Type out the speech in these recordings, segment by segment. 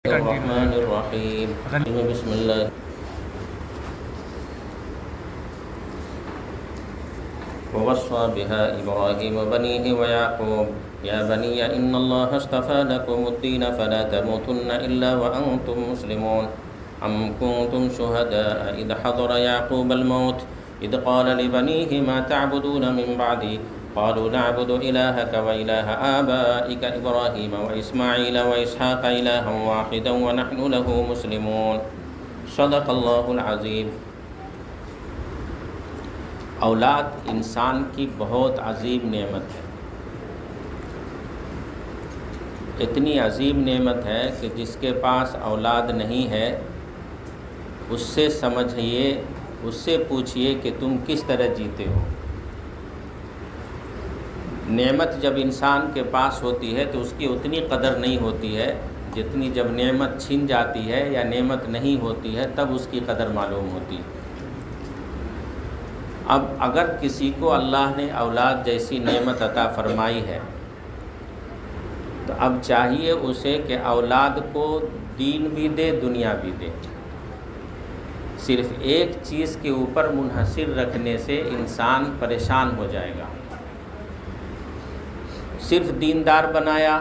الرحمن الرحیم بسم اللہ ووصى بها إبراهيم بنيه ويعقوب يا بني إن الله اصطفى لكم الدين فلا تموتن إلا وأنتم مسلمون أم كنتم شهداء إذ حضر يعقوب الموت إذ قال لبنيه ما تعبدون من بعدي قالوا نعبد إلهك وإله آبائك إبراهيم وإسماعيل وإسحاق إلها واحدا ونحن له مسلمون صدق اللہ العظیم۔ اولاد انسان کی بہت عظیم نعمت ہے، اتنی عظیم نعمت ہے کہ جس کے پاس اولاد نہیں ہے اس سے سمجھیے، اس سے پوچھئے کہ تم کس طرح جیتے ہو۔ نعمت جب انسان کے پاس ہوتی ہے تو اس کی اتنی قدر نہیں ہوتی ہے جتنی جب نعمت چھن جاتی ہے یا نعمت نہیں ہوتی ہے تب اس کی قدر معلوم ہوتی ہے۔ اب اگر کسی کو اللہ نے اولاد جیسی نعمت عطا فرمائی ہے تو اب چاہیے اسے کہ اولاد کو دین بھی دے، دنیا بھی دے۔ صرف ایک چیز کے اوپر منحصر رکھنے سے انسان پریشان ہو جائے گا۔ صرف دیندار بنایا،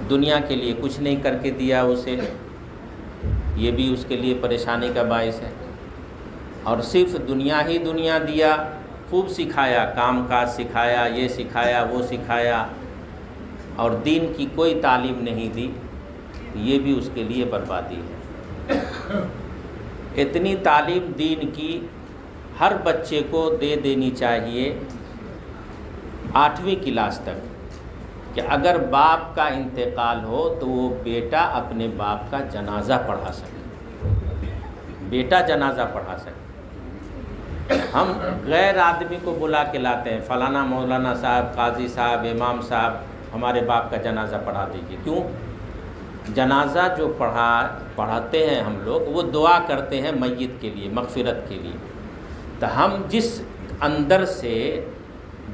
دنیا کے لیے کچھ نہیں کر کے دیا اسے، یہ بھی اس کے لیے پریشانی کا باعث ہے۔ اور صرف دنیا ہی دنیا دیا، خوب سکھایا، کام کاج سکھایا، یہ سکھایا وہ سکھایا، اور دین کی کوئی تعلیم نہیں دی، یہ بھی اس کے لیے بربادی ہے۔ اتنی تعلیم دین کی ہر بچے کو دے دینی چاہیے 8ویں کلاس تک، کہ اگر باپ کا انتقال ہو تو وہ بیٹا اپنے باپ کا جنازہ پڑھا سکے، بیٹا جنازہ پڑھا سکے۔ ہم غیر آدمی کو بلا کے لاتے ہیں، فلانا مولانا صاحب، قاضی صاحب، امام صاحب ہمارے باپ کا جنازہ پڑھا دیجیے۔ کیوں؟ جنازہ جو پڑھاتے ہیں ہم لوگ، وہ دعا کرتے ہیں میت کے لیے، مغفرت کے لیے۔ تو ہم جس اندر سے،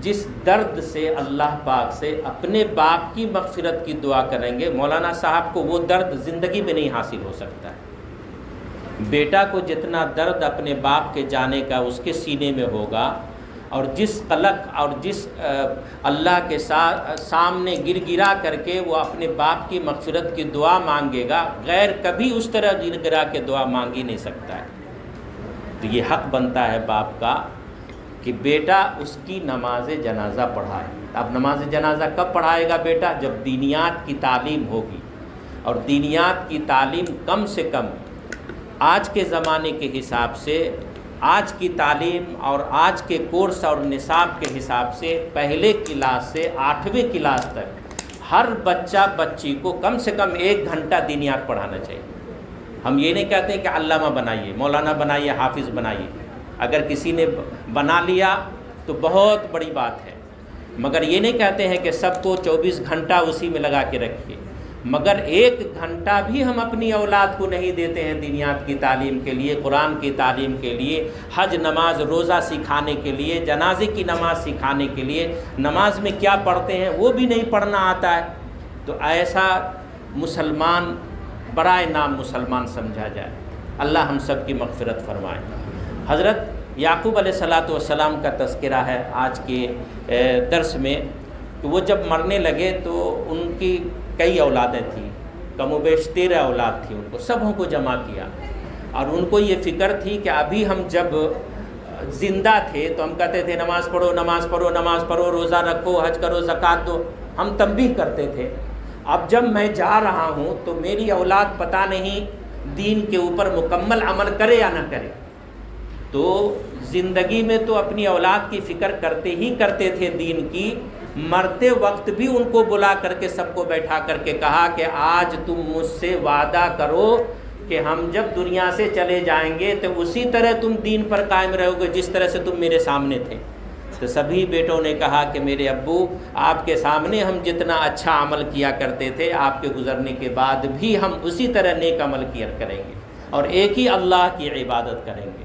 جس درد سے اللہ پاک سے اپنے باپ کی مغفرت کی دعا کریں گے، مولانا صاحب کو وہ درد زندگی میں نہیں حاصل ہو سکتا ہے۔ بیٹا کو جتنا درد اپنے باپ کے جانے کا اس کے سینے میں ہوگا، اور جس قلق اور جس اللہ کے سامنے گر گرا کر کے وہ اپنے باپ کی مغفرت کی دعا مانگے گا، غیر کبھی اس طرح گر گرا کے دعا مانگی نہیں سکتا ہے۔ تو یہ حق بنتا ہے باپ کا کہ بیٹا اس کی نماز جنازہ پڑھائے۔ اب نماز جنازہ کب پڑھائے گا بیٹا؟ جب دینیات کی تعلیم ہوگی، اور دینیات کی تعلیم کم سے کم آج کے زمانے کے حساب سے، آج کی تعلیم اور آج کے کورس اور نصاب کے حساب سے پہلے کلاس سے 8ویں کلاس تک ہر بچہ بچی کو کم سے کم 1 گھنٹہ دینیات پڑھانا چاہیے۔ ہم یہ نہیں کہتے کہ علامہ بنائیے، مولانا بنائیے، حافظ بنائیے۔ اگر کسی نے بنا لیا تو بہت بڑی بات ہے، مگر یہ نہیں کہتے ہیں کہ سب کو 24 گھنٹہ اسی میں لگا کے رکھیے۔ مگر 1 گھنٹہ بھی ہم اپنی اولاد کو نہیں دیتے ہیں دینیات کی تعلیم کے لیے، قرآن کی تعلیم کے لیے، حج، نماز، روزہ سکھانے کے لیے، جنازے کی نماز سکھانے کے لیے، نماز میں کیا پڑھتے ہیں وہ بھی نہیں پڑھنا آتا ہے، تو ایسا مسلمان برائے نام مسلمان سمجھا جائے۔ اللہ ہم سب کی مغفرت فرمائے۔ حضرت یعقوب علیہ السلام کا تذکرہ ہے آج کے درس میں، کہ وہ جب مرنے لگے تو ان کی کئی اولادیں تھیں، کم و بیش 13 اولاد تھی، ان کو سبوں کو جمع کیا، اور ان کو یہ فکر تھی کہ ابھی ہم جب زندہ تھے تو ہم کہتے تھے نماز پڑھو، نماز پڑھو، نماز پڑھو، روزہ رکھو، حج کرو، زکوٰۃ دو، ہم تنبیہ کرتے تھے۔ اب جب میں جا رہا ہوں تو میری اولاد پتہ نہیں دین کے اوپر مکمل عمل کرے یا نہ کرے، تو زندگی میں تو اپنی اولاد کی فکر کرتے ہی کرتے تھے دین کی، مرتے وقت بھی ان کو بلا کر کے سب کو بیٹھا کر کے کہا کہ آج تم مجھ سے وعدہ کرو کہ ہم جب دنیا سے چلے جائیں گے تو اسی طرح تم دین پر قائم رہو گے جس طرح سے تم میرے سامنے تھے۔ تو سبھی بیٹوں نے کہا کہ میرے ابو، آپ کے سامنے ہم جتنا اچھا عمل کیا کرتے تھے، آپ کے گزرنے کے بعد بھی ہم اسی طرح نیک عمل کیا کریں گے، اور ایک ہی اللہ کی عبادت کریں گے۔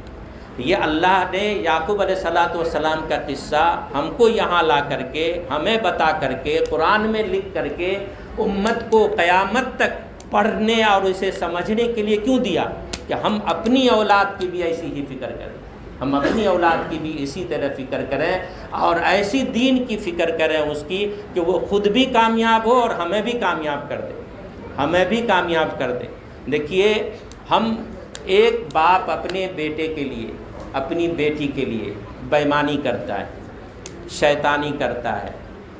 یہ اللہ نے یعقوب علیہ السلام کا قصہ ہم کو یہاں لا کر کے، ہمیں بتا کر کے، قرآن میں لکھ کر کے امت کو قیامت تک پڑھنے اور اسے سمجھنے کے لیے کیوں دیا؟ کہ ہم اپنی اولاد کی بھی ایسی ہی فکر کریں، ہم اپنی اولاد کی بھی اسی طرح فکر کریں اور ایسی دین کی فکر کریں اس کی کہ وہ خود بھی کامیاب ہو اور ہمیں بھی کامیاب کر دے، ہمیں بھی کامیاب کر دے۔ دیکھیے، ہم ایک باپ اپنے بیٹے کے لیے، اپنی بیٹی کے لیے بےایمانی کرتا ہے، شیطانی کرتا ہے،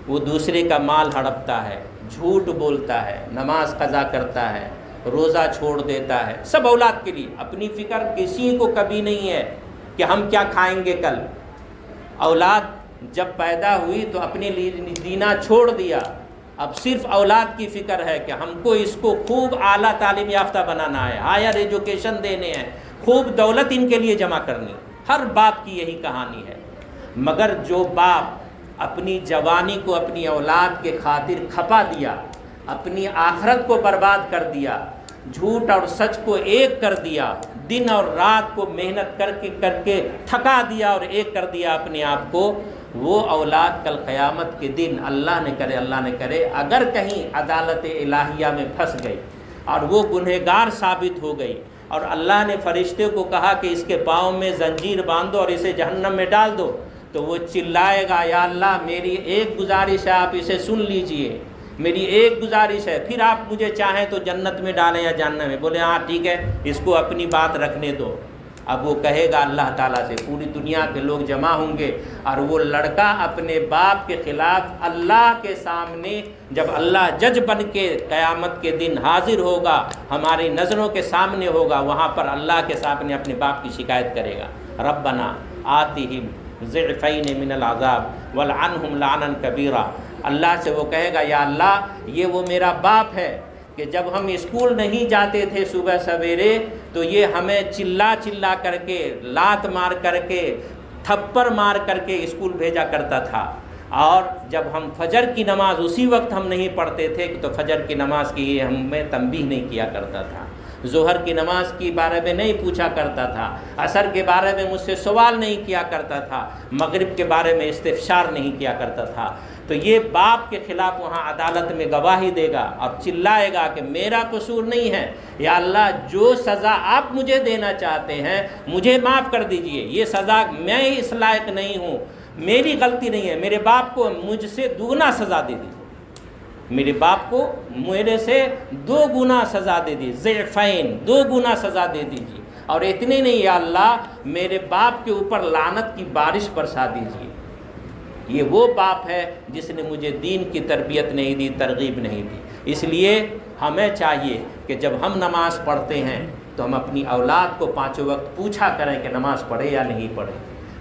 وہ دوسرے کا مال ہڑپتا ہے، جھوٹ بولتا ہے، نماز قضا کرتا ہے، روزہ چھوڑ دیتا ہے، سب اولاد کے لیے۔ اپنی فکر کسی کو کبھی نہیں ہے کہ ہم کیا کھائیں گے کل۔ اولاد جب پیدا ہوئی تو اپنے لیے جینا چھوڑ دیا، اب صرف اولاد کی فکر ہے کہ ہم کو اس کو خوب اعلیٰ تعلیم یافتہ بنانا ہے، ہائر ایجوکیشن دینے ہیں، خوب دولت ان کے لیے جمع کرنی۔ ہر باپ کی یہی کہانی ہے۔ مگر جو باپ اپنی جوانی کو اپنی اولاد کے خاطر کھپا دیا، اپنی آخرت کو برباد کر دیا، جھوٹ اور سچ کو ایک کر دیا، دن اور رات کو محنت کر کے تھکا دیا اور ایک کر دیا اپنے آپ کو، وہ اولاد کل قیامت کے دن اللہ نہ کرے اگر کہیں عدالت الہیہ میں پھنس گئی اور وہ گنہگار ثابت ہو گئی اور اللہ نے فرشتے کو کہا کہ اس کے پاؤں میں زنجیر باندھو اور اسے جہنم میں ڈال دو، تو وہ چلائے گا، یا اللہ میری ایک گزارش ہے، آپ اسے سن لیجئے، میری ایک گزارش ہے، پھر آپ مجھے چاہیں تو جنت میں ڈالیں یا جہنم میں۔ بولے ہاں ٹھیک ہے، اس کو اپنی بات رکھنے دو۔ اب وہ کہے گا اللہ تعالیٰ سے، پوری دنیا کے لوگ جمع ہوں گے اور وہ لڑکا اپنے باپ کے خلاف اللہ کے سامنے، جب اللہ جج بن کے قیامت کے دن حاضر ہوگا، ہماری نظروں کے سامنے ہوگا، وہاں پر اللہ کے سامنے اپنے باپ کی شکایت کرے گا، ربنا آتہم ضعفین من العذاب والعنہم لعنا کبیرا۔ اللہ سے وہ کہے گا، یا اللہ یہ وہ میرا باپ ہے کہ جب ہم اسکول نہیں جاتے تھے صبح سویرے تو یہ ہمیں چلا کر کے، لات مار کر کے، تھپڑ مار کر کے اسکول بھیجا کرتا تھا، اور جب ہم فجر کی نماز اسی وقت ہم نہیں پڑھتے تھے تو فجر کی نماز کی یہ ہمیں تنبیہ نہیں کیا کرتا تھا، ظہر کی نماز کے بارے میں نہیں پوچھا کرتا تھا، عصر کے بارے میں مجھ سے سوال نہیں کیا کرتا تھا، مغرب کے بارے میں استفسار نہیں کیا کرتا تھا۔ تو یہ باپ کے خلاف وہاں عدالت میں گواہی دے گا اور چلائے گا کہ میرا قصور نہیں ہے، یا اللہ جو سزا آپ مجھے دینا چاہتے ہیں مجھے معاف کر دیجئے، یہ سزا میں اس لائق نہیں ہوں، میری غلطی نہیں ہے، میرے باپ کو مجھ سے دوگنا سزا دے دیجئے، میرے باپ کو میرے سے 2 گنا سزا دے دیجیے، ضعفین 2 گنا سزا دے دیجیے، اور اتنے نہیں، یا اللہ میرے باپ کے اوپر لعنت کی بارش برسا دیجیے۔ یہ وہ باپ ہے جس نے مجھے دین کی تربیت نہیں دی، ترغیب نہیں دی۔ اس لیے ہمیں چاہیے کہ جب ہم نماز پڑھتے ہیں تو ہم اپنی اولاد کو 5 وقت پوچھا کریں کہ نماز پڑھے یا نہیں پڑھے۔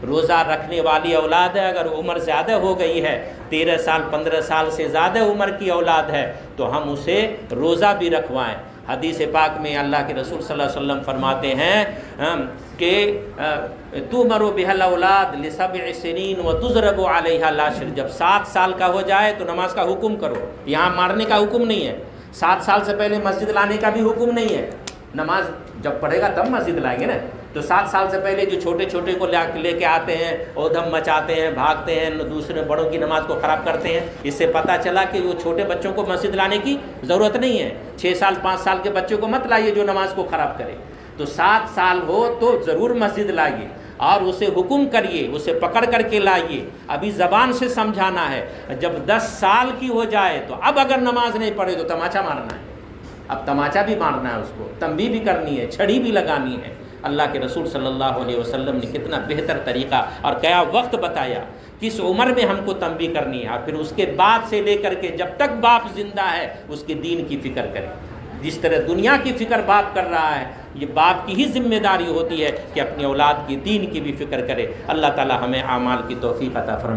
روزہ رکھنے والی اولاد ہے، اگر عمر زیادہ ہو گئی ہے، 13 سال 15 سال سے زیادہ عمر کی اولاد ہے، تو ہم اسے روزہ بھی رکھوائیں۔ حدیث پاک میں اللہ کے رسول صلی اللہ علیہ وسلم فرماتے ہیں کہ تُؤْمَرُ بِهَا الْأَوْلَادُ لِسَبْعِ سِنِينَ وَتُضْرَبُ عَلَيْهَا الْعَشْرُ، جب 7 سال کا ہو جائے تو نماز کا حکم کرو، یہاں مارنے کا حکم نہیں ہے، 7 سال سے پہلے مسجد لانے کا بھی حکم نہیں ہے، نماز جب پڑھے گا تب مسجد لائیں گے نا، تو 7 سال سے پہلے جو چھوٹے چھوٹے کو لے کے آتے ہیں، اودھم مچاتے ہیں، بھاگتے ہیں، دوسرے بڑوں کی نماز کو خراب کرتے ہیں، اس سے پتہ چلا کہ وہ چھوٹے بچوں کو مسجد لانے کی ضرورت نہیں ہے، 6 سال 5 سال کے بچوں کو مت لائیے جو نماز کو خراب کرے، تو 7 سال ہو تو ضرور مسجد لائیے اور اسے حکم کریے، اسے پکڑ کر کے لائیے، ابھی زبان سے سمجھانا ہے۔ جب 10 سال کی ہو جائے تو اب اگر نماز نہیں پڑھے تو تماچا مارنا ہے، اب تماچا بھی مارنا ہے، اس کو تنبیہ بھی کرنی ہے، چھڑی بھی لگانی ہے۔ اللہ کے رسول صلی اللہ علیہ وسلم نے کتنا بہتر طریقہ اور کیا وقت بتایا، کس عمر میں ہم کو تنبیہ کرنی ہے، اور پھر اس کے بعد سے لے کر کے جب تک باپ زندہ ہے اس کے دین کی فکر کرے۔ جس طرح دنیا کی فکر باپ کر رہا ہے، یہ باپ کی ہی ذمہ داری ہوتی ہے کہ اپنی اولاد کی دین کی بھی فکر کرے۔ اللہ تعالی ہمیں اعمال کی توفیق عطا فرمائے۔